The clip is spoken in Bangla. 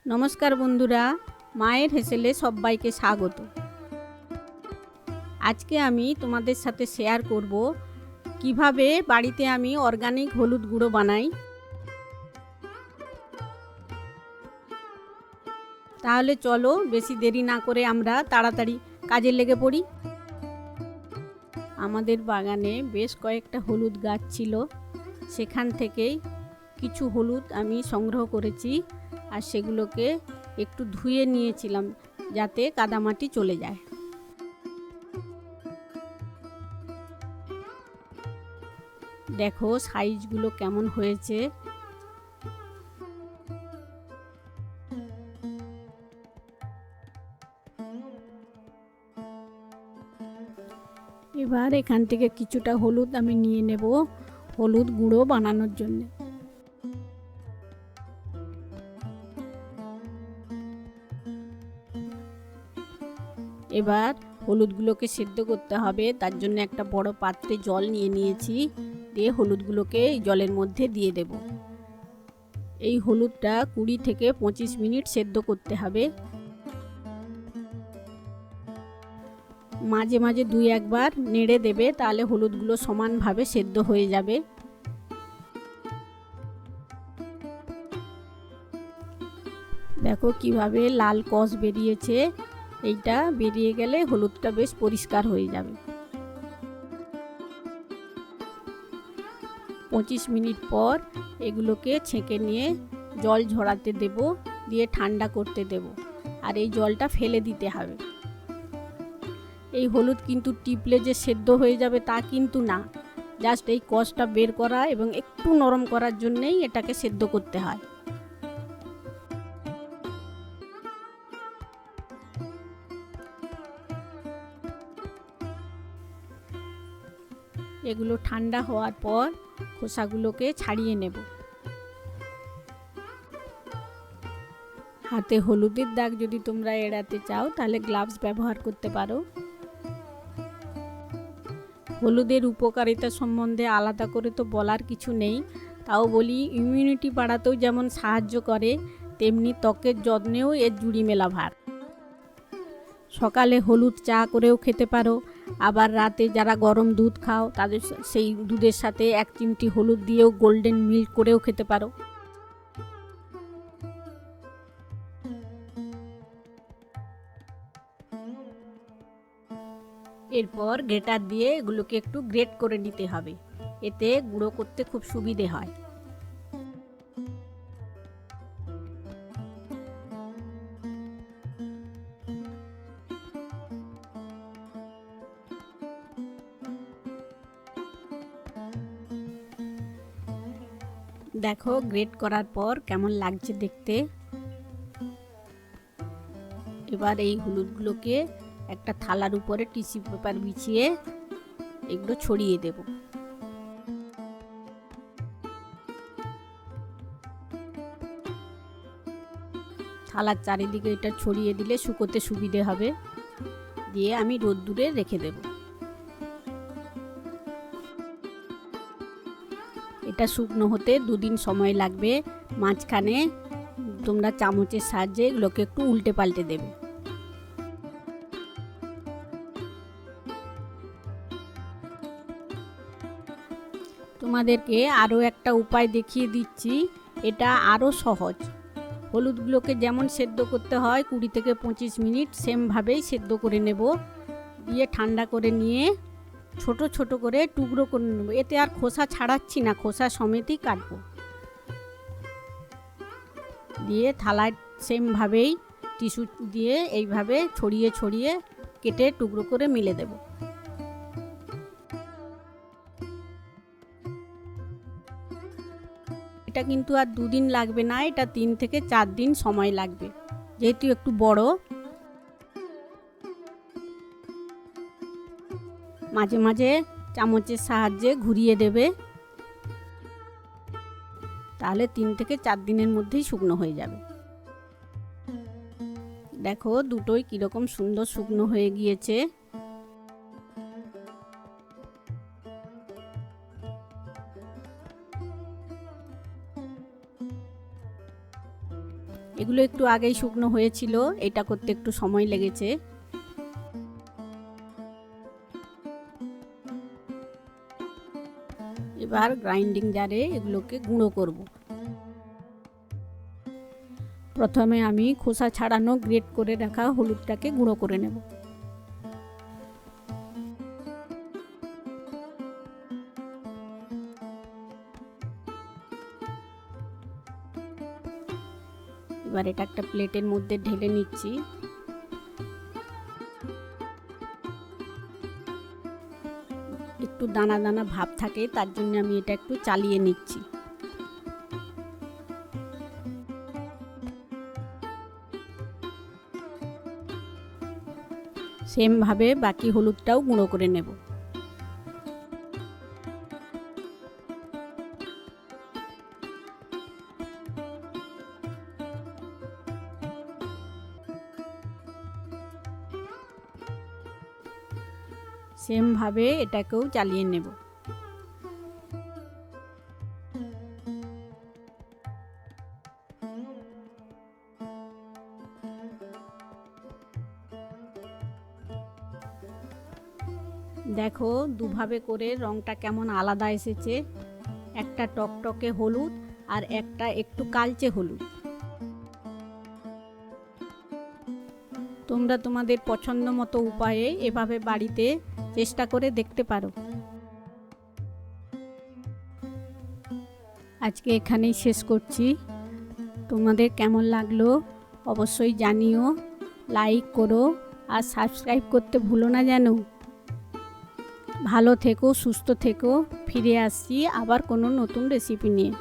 নমস্কার বন্ধুরা, মায়ের হেসেলে সবাইকে স্বাগত। আজকে আমি তোমাদের সাথে শেয়ার করব কিভাবে বাড়িতে আমি অর্গানিক হলুদ গুঁড়ো বানাই। তাহলে চলো বেশি দেরি না করে আমরা তাড়াতাড়ি কাজে লেগে পড়ি। আমাদের বাগানে বেশ কয়েকটা হলুদ গাছ ছিল, সেখান থেকেই কিছু হলুদ আমি সংগ্রহ করেছি আর সেগুলোকে একটু ধুয়ে নিয়েছিলাম যাতে কাদামাটি চলে যায়। দেখো সাইজগুলো কেমন হয়েছে। এবার এখান থেকে কিছুটা হলুদ আমি নিয়ে নেব হলুদ গুঁড়ো বানানোর জন্য। এবার হলুদগুলোকে সেদ্ধ করতে হবে, তার জন্য একটা বড় পাত্রে জল নিয়ে নিয়েছি, দিয়ে হলুদগুলোকে এই জলের মধ্যে দিয়ে দেব। এই হলুদটা 20 থেকে 25 মিনিট সেদ্ধ করতে হবে। মাঝে মাঝে 2-1 বার নেড়ে দেবে, তাহলে হলুদগুলো সমানভাবে সেদ্ধ হয়ে যাবে। দেখো কিভাবে লাল কষ বেরিয়েছে, এইটা বেরিয়ে গেলে হলুদটা বেশ পরিষ্কার হয়ে যাবে। 25 মিনিট পর এগুলোকে ছেঁকে নিয়ে জল ঝরাতে দেব, দিয়ে ঠান্ডা করতে দেব। আর এই জলটা ফেলে দিতে হবে। এই হলুদ কিন্তু টিপলে যে সেদ্ধ হয়ে যাবে তা কিন্তু না, জাস্ট এই কষটা বের করা এবং একটু নরম করার জন্যেই এটাকে সেদ্ধ করতে হয়। এগুলো ঠান্ডা হওয়ার পর খোসাগুলোকে ছাড়িয়ে নেব। হাতে হলুদের দাগ যদি তোমরা এড়াতে চাও তাহলে গ্লাভস ব্যবহার করতে পারো। হলুদের উপকারিতা সম্বন্ধে আলাদা করে তো বলার কিছু নেই, তাও বলি ইমিউনিটি বাড়াতেও যেমন সাহায্য করে, তেমনি ত্বকের যত্নেও এর জুড়ি মেলা ভার। সকালে হলুদ চা করেও খেতে পারো, আবার রাতে যারা গরম দুধ খাও তাদের সেই দুধের সাথে 1 চিমটি হলুদ দিয়েও গোল্ডেন মিল্ক করেও খেতে পারো। এরপর গ্রেটার দিয়ে এগুলোকে একটু গ্রেট করে নিতে হবে, এতে গুঁড়ো করতে খুব সুবিধে হয়। দেখো গ্রেট করার পর কেমন লাগছে দেখতে। এবার এই হলুদগুলোকে একটা থালার উপরে টিস্যু পেপার বিছিয়ে এগুলো ছড়িয়ে দেব। থালার চারিদিকে এটা ছড়িয়ে দিলে শুকোতে সুবিধে হবে, দিয়ে আমি রোদ্দুরে রেখে দেব। এটা শুকনো হতে 2 দিন সময় লাগবে। মাঝখানে তোমরা চামচের সাহায্যে এগুলোকে একটু উল্টে পাল্টে দেবে। তোমাদেরকে আরও একটা উপায় দেখিয়ে দিচ্ছি, এটা আরও সহজ। হলুদগুলোকে যেমন সেদ্ধ করতে হয় 20 থেকে 25 মিনিট, সেমভাবেই সেদ্ধ করে নেব। দিয়ে ঠান্ডা করে নিয়ে ছোট ছোট করে টুকরো করে নেব। এতে আর খোসা ছাড়াচ্ছি না, খোসা সমেতই কাটবো। দিয়ে থালায় সেমভাবেই টিস্যু দিয়ে এইভাবে ছড়িয়ে ছড়িয়ে কেটে টুকরো করে মিলে দেব। এটা কিন্তু আর 2 দিন লাগবে না, এটা 3 থেকে 4 দিন সময় লাগবে, যেহেতু একটু বড়। মাঝে মাঝে চামচের সাহায্যে ঘুরিয়ে দেবে, তাহলে 3 থেকে 4 দিনের মধ্যেই শুকনো হয়ে যাবে। দেখো দুটোই কীরকম সুন্দর শুকনো হয়ে গিয়েছে। এগুলো একটু আগেই শুকনো হয়েছিল, এটা করতে একটু সময় লেগেছে। এবার গ্রাইন্ডিং জারে এগুলোকে গুঁড়ো করব। প্রথমে আমি খোসা ছাড়ানো গ্রেট করে রাখা হলুদটাকে গুঁড়ো করে নেব। এবার এটা একটা প্লেটের মধ্যে ঢেলে নিচ্ছি। একটু দানা দানা ভাব থাকে, তার জন্য আমি এটা একটু চালিয়ে নিচ্ছি। সেম ভাবে বাকি হলুদটাও গুঁড়ো করে নেব। সেম ভাবে এটাকেও চালিয়ে নেব। দেখো দুভাবে করে রংটা কেমন আলাদা এসেছে, একটা টকটকে হলুদ আর একটা একটু কালচে হলুদ। তোমরা তোমাদের পছন্দ মতো উপায়ে এভাবে বাড়িতে চেষ্টা করে দেখতে পারো। আজকে এখানেই শেষ করছি। তোমাদের কেমন লাগলো অবশ্যই জানিও, লাইক করো আর সাবস্ক্রাইব করতে ভুলো না যেন। ভালো থেকো, সুস্থ থেকো। ফিরে আসছি আবার কোনো নতুন রেসিপি নিয়ে।